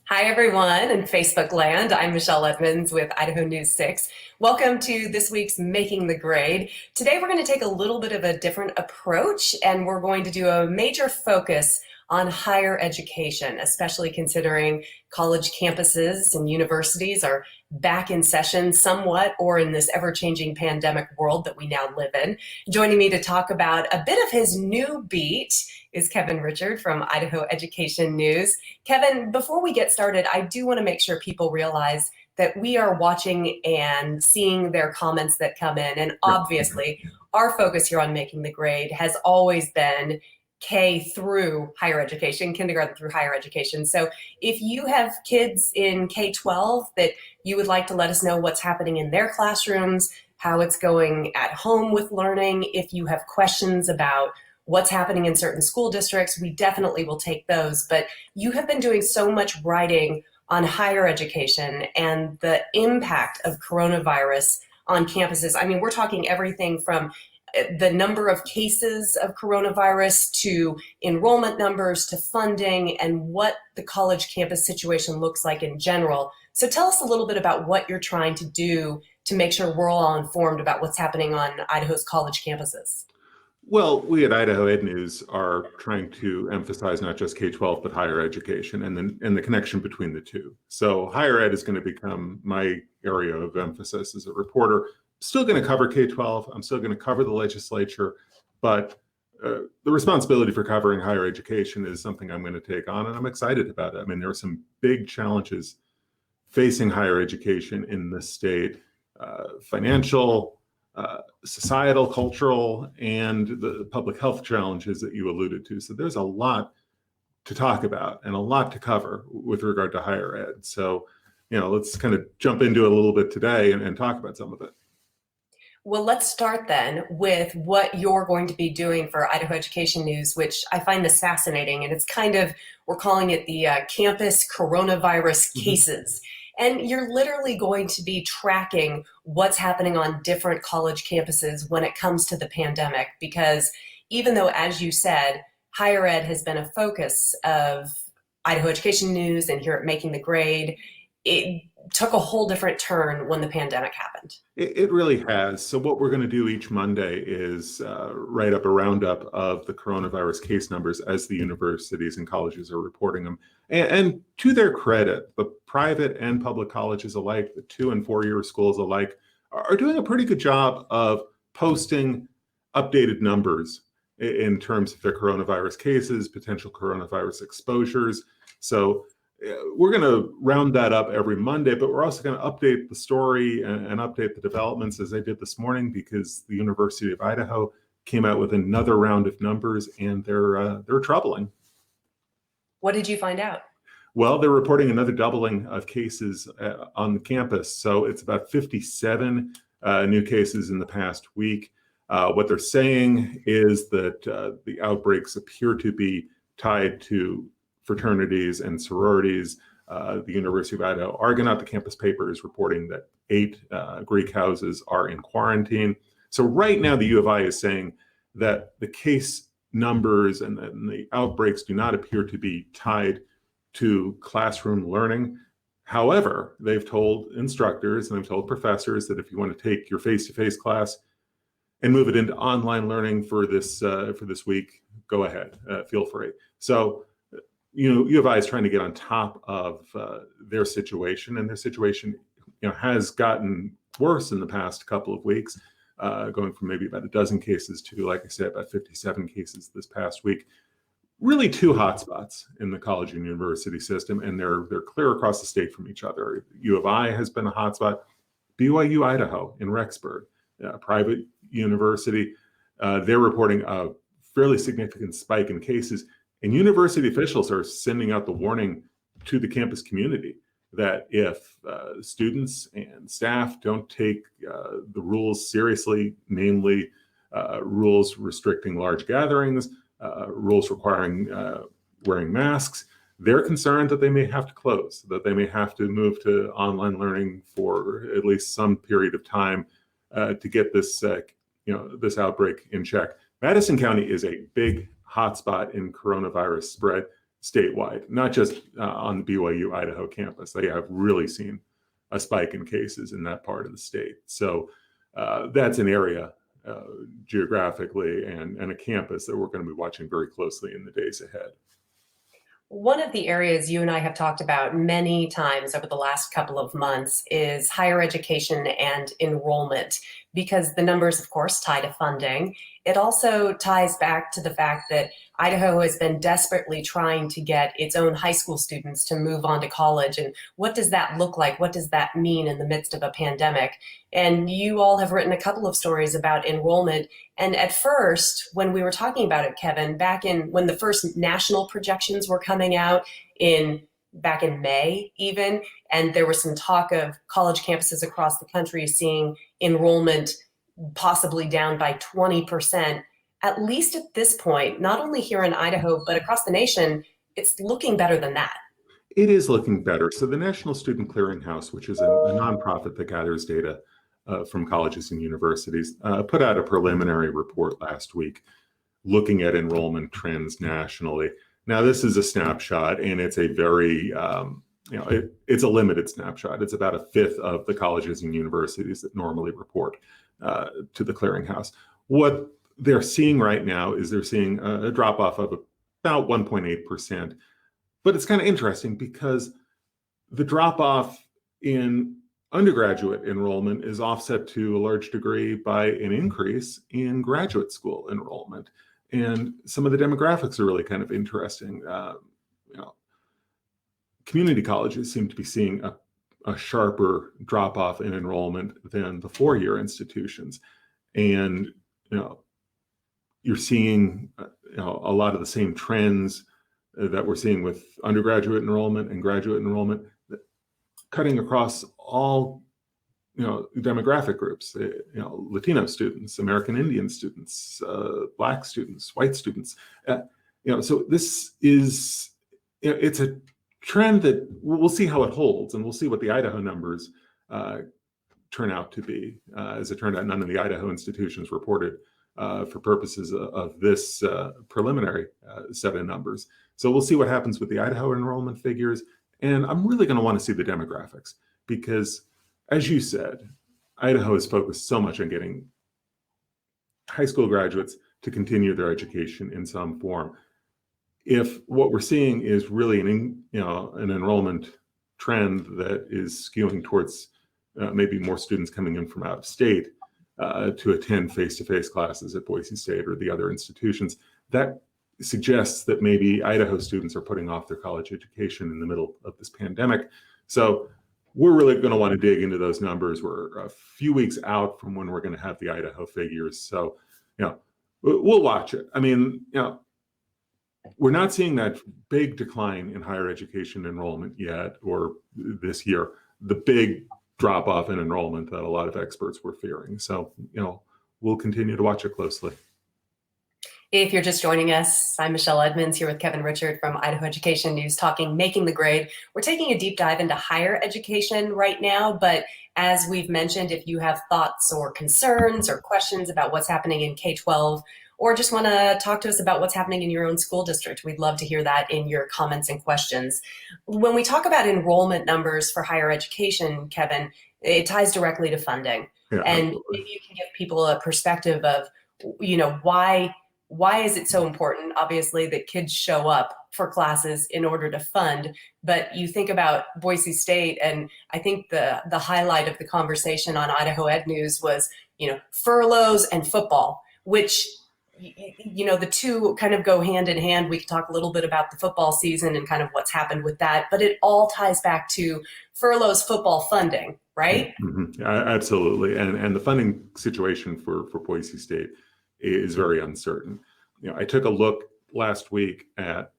Hi, everyone in Facebook land. I'm Michelle Edmonds with Idaho News 6. Welcome to this week's Making the Grade. Today, we're going to take a little bit of a different approach, and we're going to do a major focus on higher education, especially considering college campuses and universities are back in session somewhat, or in this ever-changing pandemic world that we now live in. Joining me to talk about a bit of his new beat is Kevin Richert from Idaho Education News. Kevin, before we get started, I do want to make sure people realize that we are watching and seeing their comments that come in. And obviously, our focus here on Making the Grade has always been K through higher education, kindergarten through higher education. So if you have kids in K-12 that you would like to let us know what's happening in their classrooms, how it's going at home with learning, if you have questions about what's happening in certain school districts, we definitely will take those. But you have been doing so much writing on higher education and the impact of coronavirus on campuses. I mean, we're talking everything from the number of cases of coronavirus to enrollment numbers to funding and what the college campus situation looks like in general. So tell us a little bit about what you're trying to do to make sure we're all informed about what's happening on Idaho's college campuses. Well, we at Idaho Ed News are trying to emphasize not just K-12, but higher education and the connection between the two. So higher ed is going to become my area of emphasis as a reporter. Still going to cover K-12. I'm still going to cover the legislature, but the responsibility for covering higher education is something I'm going to take on, and I'm excited about it. I mean, there are some big challenges facing higher education in this state, financial, societal, cultural, and the public health challenges that you alluded to. So there's a lot to talk about and a lot to cover with regard to higher ed. So, let's kind of jump into it a little bit today and talk about some of it. Well, let's start then with what you're going to be doing for Idaho Education News, which I find this fascinating. And it's kind of, we're calling it the campus coronavirus cases. And you're literally going to be tracking what's happening on different college campuses when it comes to the pandemic, because even though, as you said, higher ed has been a focus of Idaho Education News and here at Making the Grade, it took a whole different turn when the pandemic happened. It really has. So what we're going to do each Monday is write up a roundup of the coronavirus case numbers as the universities and colleges are reporting them. And to their credit, the private and public colleges alike, the 2- and 4-year schools alike, are doing a pretty good job of posting updated numbers in terms of their coronavirus cases, potential coronavirus exposures. So we're going to round that up every Monday, but we're also going to update the story and update the developments as I did this morning, because the University of Idaho came out with another round of numbers, and they're troubling. What did you find out? Well, they're reporting another doubling of cases on the campus. So it's about 57 new cases in the past week. What they're saying is that the outbreaks appear to be tied to fraternities and sororities. The University of Idaho Argonaut, the campus paper, is reporting that 8 Greek houses are in quarantine. So right now, the U of I is saying that the case numbers and the outbreaks do not appear to be tied to classroom learning. However, they've told instructors and they've told professors that if you want to take your face-to-face class and move it into online learning for this week, go ahead, feel free. So U of I is trying to get on top of their situation, and their situation has gotten worse in the past couple of weeks, going from maybe about a dozen cases to, like I said, about 57 cases this past week. Really 2 hotspots in the college and university system, and they're clear across the state from each other. U of I has been a hotspot. BYU Idaho in Rexburg, a private university, they're reporting a fairly significant spike in cases. And university officials are sending out the warning to the campus community that if students and staff don't take the rules seriously, namely rules restricting large gatherings, rules requiring wearing masks, they're concerned that they may have to close, that they may have to move to online learning for at least some period of time to get this this outbreak in check. Madison County is a big hotspot in coronavirus spread. statewide, not just on the BYU Idaho campus. They have really seen a spike in cases in that part of the state. So that's an area geographically and a campus that we're going to be watching very closely in the days ahead. One of the areas you and I have talked about many times over the last couple of months is higher education and enrollment, because the numbers, of course, tie to funding. It also ties back to the fact that Idaho has been desperately trying to get its own high school students to move on to college. And what does that look like? What does that mean in the midst of a pandemic? And you all have written a couple of stories about enrollment. And at first, when we were talking about it, Kevin, back in when the first national projections were coming out back in May even, and there was some talk of college campuses across the country seeing enrollment possibly down by 20%, at least at this point, not only here in Idaho, but across the nation, it's looking better than that. It is looking better. So the National Student Clearinghouse, which is a nonprofit that gathers data from colleges and universities, put out a preliminary report last week looking at enrollment trends nationally. Now, this is a snapshot, and it's a very, it's a limited snapshot. It's about a fifth of the colleges and universities that normally report to the clearinghouse. What they're seeing right now is they're seeing a drop off of about 1.8%. But it's kind of interesting because the drop off in undergraduate enrollment is offset to a large degree by an increase in graduate school enrollment. And some of the demographics are really kind of interesting. Community colleges seem to be seeing a sharper drop off in enrollment than the four-year institutions. And, you're seeing a lot of the same trends that we're seeing with undergraduate enrollment and graduate enrollment, cutting across all demographic groups. Latino students, American Indian students, Black students, white students. So this is it's a trend that we'll see how it holds, and we'll see what the Idaho numbers turn out to be. As it turned out, none of the Idaho institutions reported for purposes of this preliminary set of numbers. So we'll see what happens with the Idaho enrollment figures. And I'm really going to want to see the demographics because, as you said, Idaho is focused so much on getting high school graduates to continue their education in some form. If what we're seeing is really an enrollment trend that is skewing towards maybe more students coming in from out of state to attend face-to-face classes at Boise State or the other institutions, that suggests that maybe Idaho students are putting off their college education in the middle of this pandemic. So we're really going to want to dig into those numbers. We're a few weeks out from when we're going to have the Idaho figures. So, we'll watch it. I mean, we're not seeing that big decline in higher education enrollment yet, or this year, the big drop off in enrollment that a lot of experts were fearing. So, we'll continue to watch it closely. If you're just joining us, I'm Michelle Edmonds here with Kevin Richert from Idaho Education News talking Making the Grade. We're taking a deep dive into higher education right now, but as we've mentioned, if you have thoughts or concerns or questions about what's happening in K-12, or just want to talk to us about what's happening in your own school district, we'd love to hear that in your comments and questions. When we talk about enrollment numbers for higher education, Kevin, it ties directly to funding. Yeah, and absolutely. maybe you can give people a perspective of, why is it so important, obviously, that kids show up for classes in order to fund? But you think about Boise State, and I think the highlight of the conversation on Idaho Ed News was, furloughs and football, which, the two kind of go hand in hand. We could talk a little bit about the football season and kind of what's happened with that, but it all ties back to furloughs, football funding, right? Mm-hmm. Absolutely. And the funding situation for Boise State is very uncertain. I took a look last week at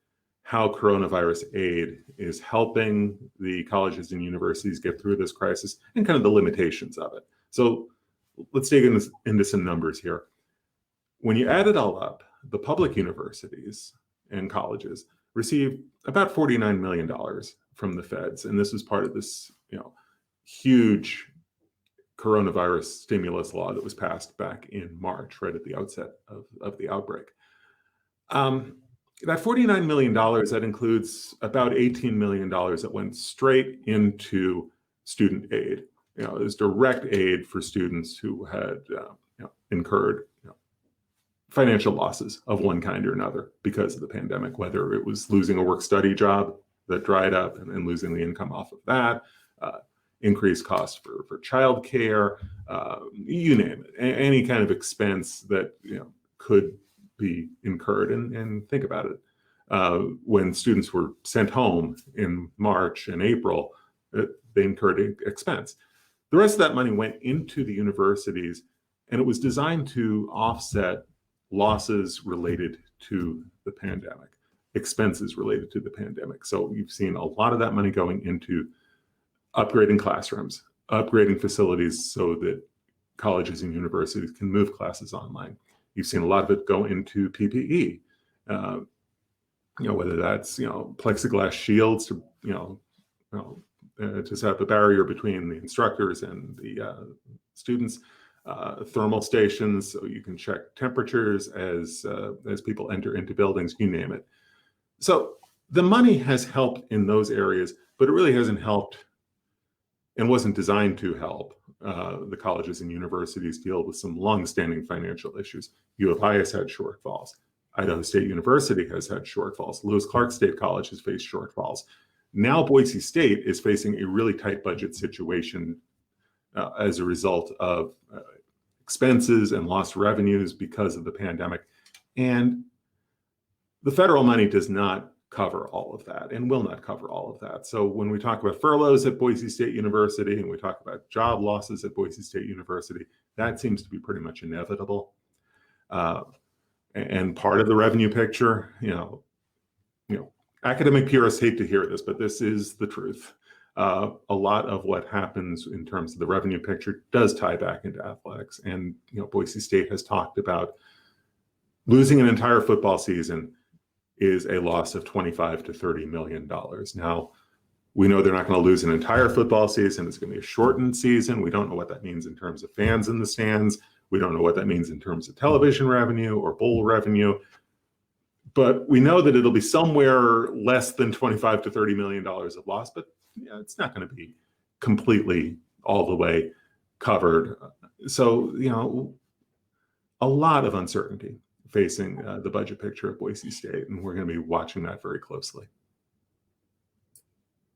how coronavirus aid is helping the colleges and universities get through this crisis and kind of the limitations of it. So let's dig into some numbers here. When you add it all up, the public universities and colleges received about $49 million from the feds. And this was part of this, huge coronavirus stimulus law that was passed back in March, right at the outset of the outbreak. That $49 million, that includes about $18 million that went straight into student aid. There's direct aid for students who had incurred financial losses of one kind or another because of the pandemic, whether it was losing a work-study job that dried up and losing the income off of that, increased costs for childcare, you name it, any kind of expense that could be incurred. And think about it. When students were sent home in March and April, they incurred expense. The rest of that money went into the universities, and it was designed to offset losses related to the pandemic, expenses related to the pandemic. So you've seen a lot of that money going into upgrading classrooms, upgrading facilities so that colleges and universities can move classes online. You've seen a lot of it go into PPE, whether that's plexiglass shields to to set up a barrier between the instructors and the students, thermal stations so you can check temperatures as people enter into buildings, you name it. So the money has helped in those areas, but it really hasn't helped and wasn't designed to help the colleges and universities deal with some long-standing financial issues. U of I has had shortfalls. Idaho State University has had shortfalls. Lewis Clark State College has faced shortfalls. Now Boise State is facing a really tight budget situation as a result of expenses and lost revenues because of the pandemic. And the federal money does not cover all of that and will not cover all of that. So when we talk about furloughs at Boise State University and we talk about job losses at Boise State University, that seems to be pretty much inevitable. And part of the revenue picture, academic purists hate to hear this, but this is the truth. A lot of what happens in terms of the revenue picture does tie back into athletics. And Boise State has talked about losing an entire football season is a loss of $25 to $30 million. Now, we know they're not going to lose an entire football season. It's going to be a shortened season. We don't know what that means in terms of fans in the stands. We don't know what that means in terms of television revenue or bowl revenue. But we know that it'll be somewhere less than $25 to $30 million of loss, but it's not going to be completely all the way covered. So, a lot of uncertainty facing the budget picture at Boise State, and we're going to be watching that very closely.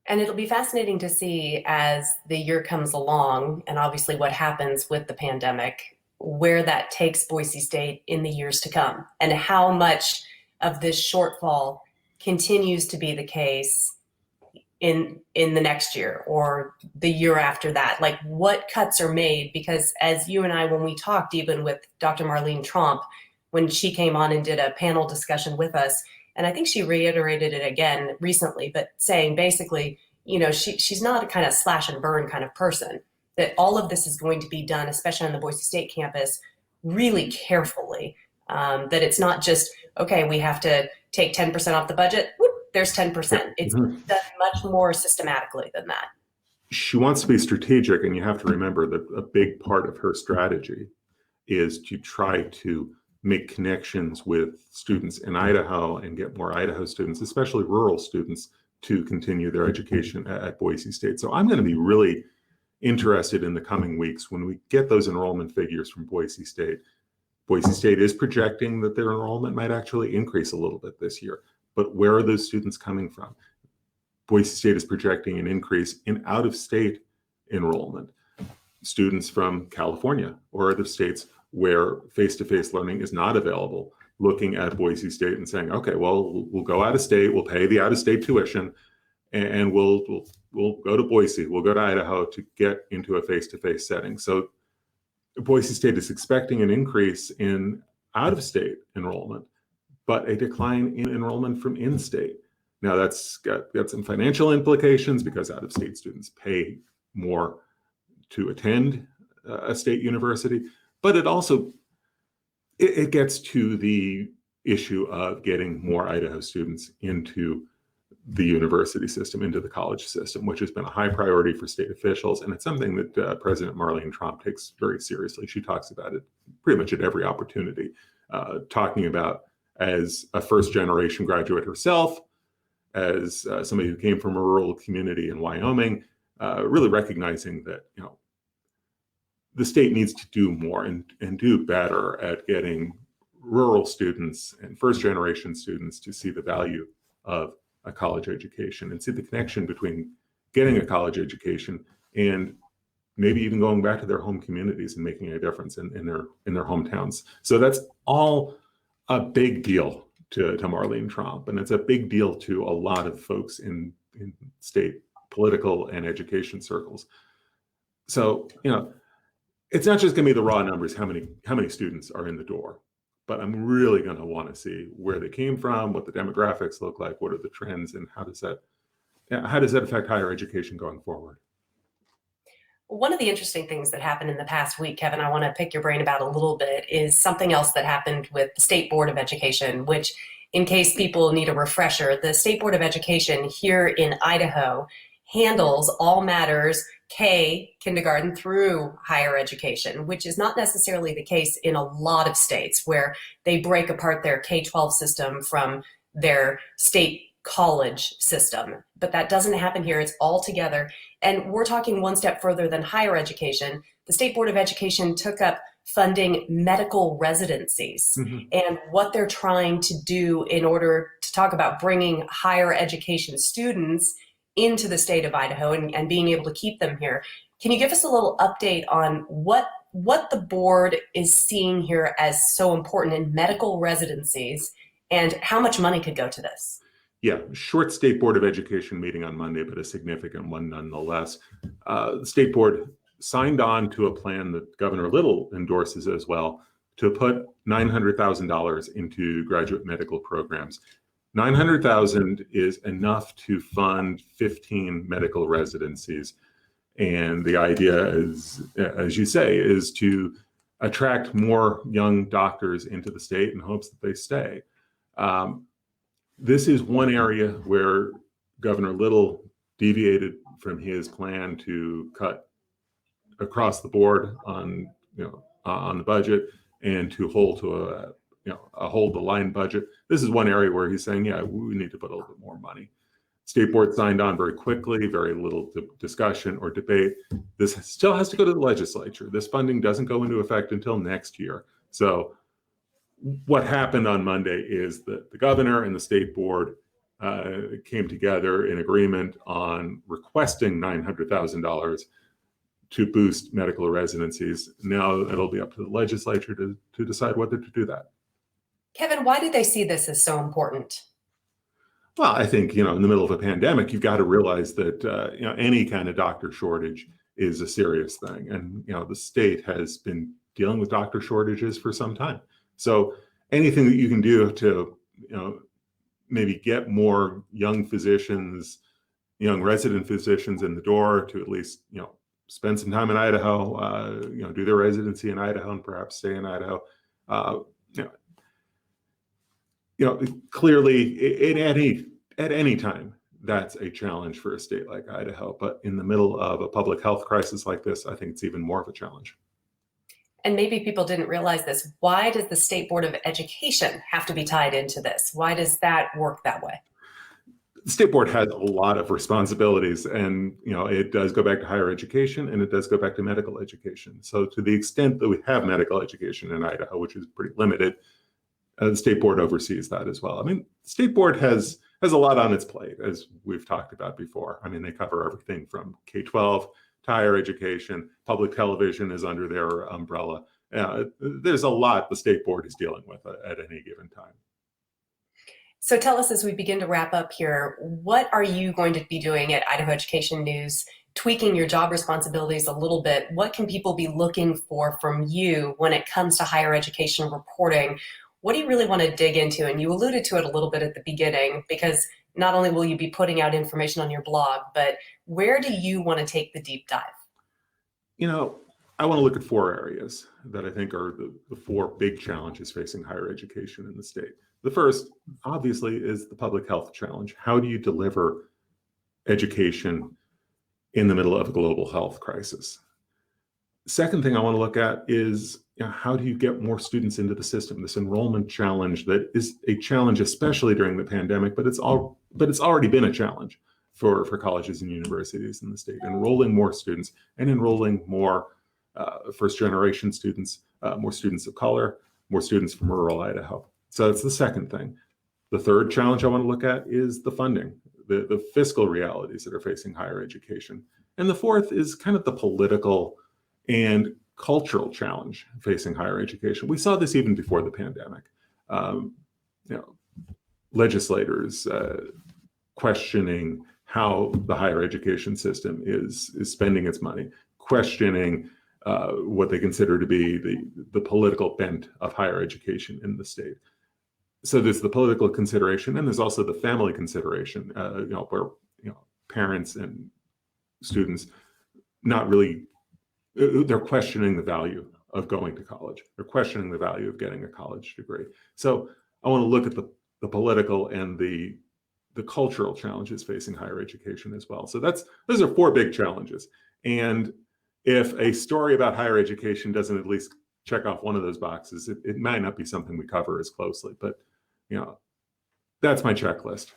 And it'll be fascinating to see as the year comes along, and obviously what happens with the pandemic, where that takes Boise State in the years to come, and how much of this shortfall continues to be the case in the next year or the year after that. Like, what cuts are made? Because as you and I, when we talked even with Dr. Marlene Tromp, when she came on and did a panel discussion with us, and I think she reiterated it again recently, but saying basically, she's not a kind of slash and burn kind of person, that all of this is going to be done, especially on the Boise State campus, really carefully. That it's not just, okay, we have to take 10% off the budget, whoop, there's 10%. It's done much more systematically than that. She wants to be strategic, and you have to remember that a big part of her strategy is to try to make connections with students in Idaho and get more Idaho students, especially rural students, to continue their education at Boise State. So I'm going to be really interested in the coming weeks when we get those enrollment figures from Boise State. Boise State is projecting that their enrollment might actually increase a little bit this year, but where are those students coming from? Boise State is projecting an increase in out-of-state enrollment. Students from California or other states where face-to-face learning is not available, looking at Boise State and saying, okay, well, we'll go out of state, we'll pay the out-of-state tuition, and we'll go to Boise, we'll go to Idaho to get into a face-to-face setting. So Boise State is expecting an increase in out-of-state enrollment, but a decline in enrollment from in-state. Now that's got some financial implications because out-of-state students pay more to attend a state university, but it also it gets to the issue of getting more Idaho students into the university system, into the college system, which has been a high priority for state officials. And it's something that President Marlene Tromp takes very seriously. She talks about it pretty much at every opportunity, talking about as a first-generation graduate herself, as somebody who came from a rural community in Wyoming, really recognizing that the state needs to do more and do better at getting rural students and first-generation students to see the value of a college education and see the connection between getting a college education and maybe even going back to their home communities and making a difference in their hometowns. So that's all a big deal to Marlene Tromp, and it's a big deal to a lot of folks in state political and education circles. So it's not just going to be the raw numbers, how many students are in the door, but I'm really going to want to see where they came from, what the demographics look like, what are the trends, and how does that affect higher education going forward? One of the interesting things that happened in the past week, Kevin, I want to pick your brain about a little bit, is something else that happened with the State Board of Education, which, in case people need a refresher, the State Board of Education here in Idaho handles all matters kindergarten through higher education, which is not necessarily the case in a lot of states where they break apart their K-12 system from their state college system. But that doesn't happen here. It's all together. And we're talking one step further than higher education. The State Board of Education took up funding medical residencies and what they're trying to do in order to talk about bringing higher education students into the state of Idaho and being able to keep them here. Can you give us a little update on what the board is seeing here as so important in medical residencies and how much money could go to this? Yeah, short State Board of Education meeting on Monday, but a significant one nonetheless. The State Board signed on to a plan that Governor Little endorses as well to put $900,000 into graduate medical programs. $900,000 is enough to fund 15 medical residencies. And the idea is, as you say, is to attract more young doctors into the state in hopes that they stay. This is one area where Governor Little deviated from his plan to cut across the board on the budget and to hold to a hold the line budget. This is one area where he's saying, yeah, we need to put a little bit more money. State Board signed on very quickly, very little discussion or debate. This still has to go to the legislature. This funding doesn't go into effect until next year. So what happened on Monday is that the governor and the State Board came together in agreement on requesting $900,000 to boost medical residencies. Now it'll be up to the legislature to decide whether to do that. Kevin, why do they see this as so important? Well, I think, in the middle of a pandemic, you've got to realize that, any kind of doctor shortage is a serious thing. And, the state has been dealing with doctor shortages for some time. So anything that you can do to, maybe get more young physicians, young resident physicians in the door to at least, spend some time in Idaho, do their residency in Idaho and perhaps stay in Idaho. Clearly at any time, that's a challenge for a state like Idaho. But in the middle of a public health crisis like this, I think it's even more of a challenge. And maybe people didn't realize this. Why does the State Board of Education have to be tied into this? Why does that work that way? The State Board has a lot of responsibilities, and it does go back to higher education and it does go back to medical education. So to the extent that we have medical education in Idaho, which is pretty limited, the State Board oversees that as well. I mean, the State Board has a lot on its plate, as we've talked about before. I mean, they cover everything from K-12 to higher education. Public television is under their umbrella. There's a lot the State Board is dealing with at any given time. So tell us, as we begin to wrap up here, what are you going to be doing at Idaho Education News, tweaking your job responsibilities a little bit? What can people be looking for from you when it comes to higher education reporting? What do you really want to dig into? And you alluded to it a little bit at the beginning, because not only will you be putting out information on your blog, but where do you want to take the deep dive? I want to look at four areas that I think are the four big challenges facing higher education in the state. The first, obviously, is the public health challenge. How do you deliver education in the middle of a global health crisis? Second thing I want to look at is, how do you get more students into the system? This enrollment challenge that is a challenge, especially during the pandemic, but it's already been a challenge for colleges and universities in the state. Enrolling more students and enrolling more first-generation students, more students of color, more students from rural Idaho. So that's the second thing. The third challenge I want to look at is the funding, the fiscal realities that are facing higher education. And the fourth is kind of the political and cultural challenge facing higher education. We saw this even before the pandemic. Legislators questioning how the higher education system is spending its money, questioning what they consider to be the political bent of higher education in the state. So there's the political consideration, and there's also the family consideration, where parents and students not really, they're questioning the value of going to college. They're questioning the value of getting a college degree. So I want to look at the political and the cultural challenges facing higher education as well. So those are four big challenges. And if a story about higher education doesn't at least check off one of those boxes, it might not be something we cover as closely. But that's my checklist.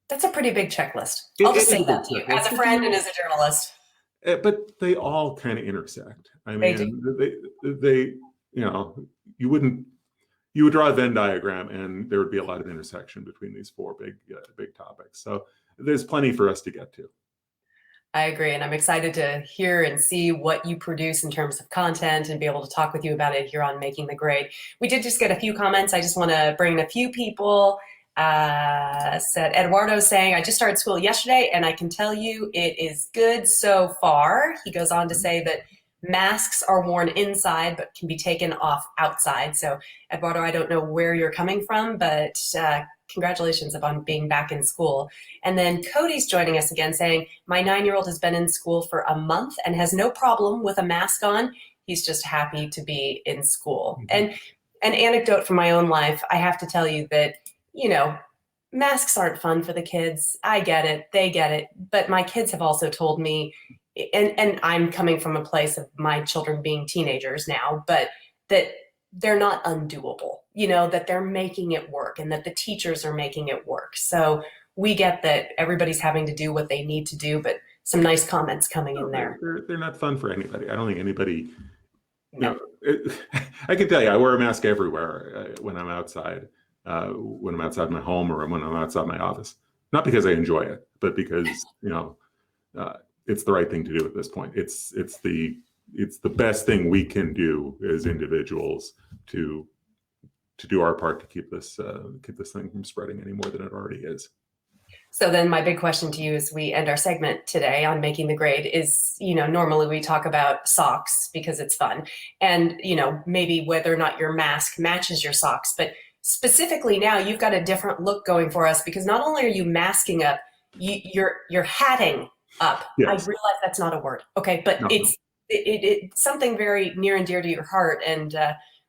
That's a pretty big checklist. I'll just say that to you as a friend and as a journalist. But they all kind of intersect. I mean, they you would draw a Venn diagram and there would be a lot of intersection between these four big topics. So there's plenty for us to get to. I agree. And I'm excited to hear and see what you produce in terms of content and be able to talk with you about it here on Making the Grade. We did just get a few comments. I just want to bring in a few people. Said Eduardo saying, I just started school yesterday and I can tell you it is good so far. He goes on to say that masks are worn inside but can be taken off outside. So Eduardo, I don't know where you're coming from, but congratulations upon being back in school. And then Cody's joining us again saying, my 9-year-old has been in school for a month and has no problem with a mask on. He's just happy to be in school. Mm-hmm. And an anecdote from my own life, I have to tell you that, masks aren't fun for the kids. I get it. They get it. But my kids have also told me, and I'm coming from a place of my children being teenagers now, but that they're not undoable, that they're making it work and that the teachers are making it work. So we get that everybody's having to do what they need to do, but some nice comments coming in there. They're not fun for anybody. I don't think anybody, I can tell you, I wear a mask everywhere when I'm outside. When I'm outside my home or when I'm outside my office, not because I enjoy it, but because it's the right thing to do at this point. It's the best thing we can do as individuals to do our part to keep this thing from spreading any more than it already is. So then my big question to you as we end our segment today on Making the Grade is, normally we talk about socks because it's fun and, maybe whether or not your mask matches your socks, but specifically now you've got a different look going for us because not only are you masking up, you're hatting up. Yes. I realize that's not a word. Okay. But it's something very near and dear to your heart. And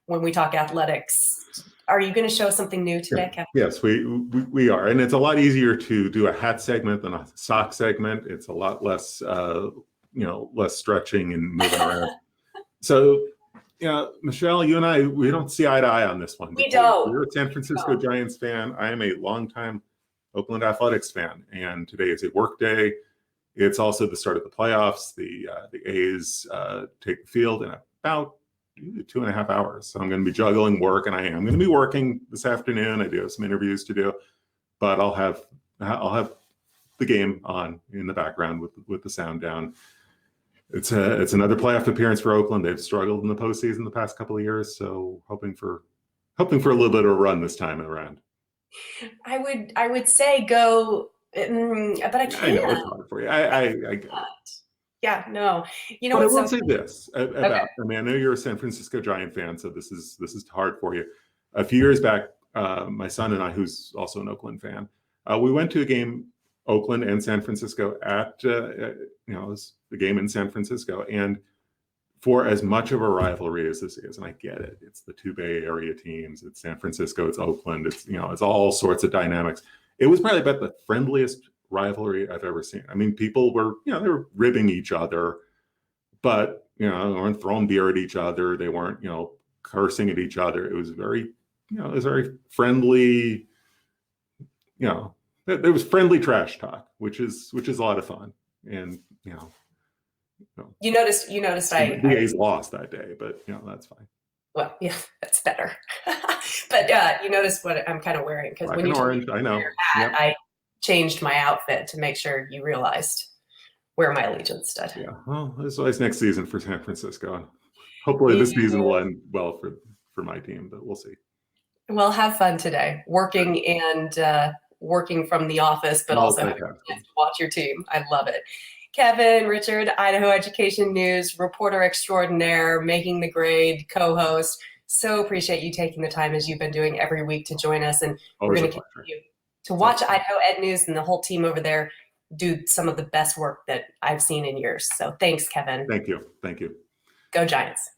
when we talk athletics, are you going to show something new today, Kevin? Yes, we are. And it's a lot easier to do a hat segment than a sock segment. It's a lot less, less stretching and moving around. So, Michelle, you and I, we don't see eye to eye on this one. We don't. You're a San Francisco Giants fan. I am a longtime Oakland Athletics fan. And today is a work day. It's also the start of the playoffs. The A's take the field in about 2.5 hours. So I'm going to be juggling work, and I am going to be working this afternoon. I do have some interviews to do, but I'll have the game on in the background with the sound down. It's another playoff appearance for Oakland. They've struggled in the postseason the past couple of years, so hoping for a little bit of a run this time around. I would say go, but I can't. I know it's hard for you. I get it. Yeah, no. But I will say this about. Okay. I mean, I know you're a San Francisco Giant fan, so this is hard for you. A few years back, my son and I, who's also an Oakland fan, we went to a game, Oakland and San Francisco, at it was the game in San Francisco, and for as much of a rivalry as this is, and I get it, it's the two Bay Area teams, it's San Francisco, it's Oakland, it's it's all sorts of dynamics. It was probably about the friendliest rivalry I've ever seen. I mean, people were they were ribbing each other, but they weren't throwing beer at each other. They weren't cursing at each other. It was very friendly. There was friendly trash talk, which is a lot of fun. And you noticed the A's lost that day, but that's fine. Well, yeah, that's better. But you notice what I'm kind of wearing, because when you orange, I know. Your hat, I changed my outfit to make sure you realized where my allegiance stood. Yeah, well, it's always next season for San Francisco, and hopefully this season will end well for my team, but we'll see. Well, have fun today, working and working from the office, but also having a chance to watch your team. I love it. Kevin, Richert, Idaho Education News, reporter extraordinaire, making the grade, co-host. So appreciate you taking the time, as you've been doing every week, to join us. And we're going to continue to watch Idaho Ed News and the whole team over there do some of the best work that I've seen in years. So thanks, Kevin. Thank you. Thank you. Go Giants.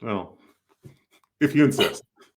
Well, if you insist.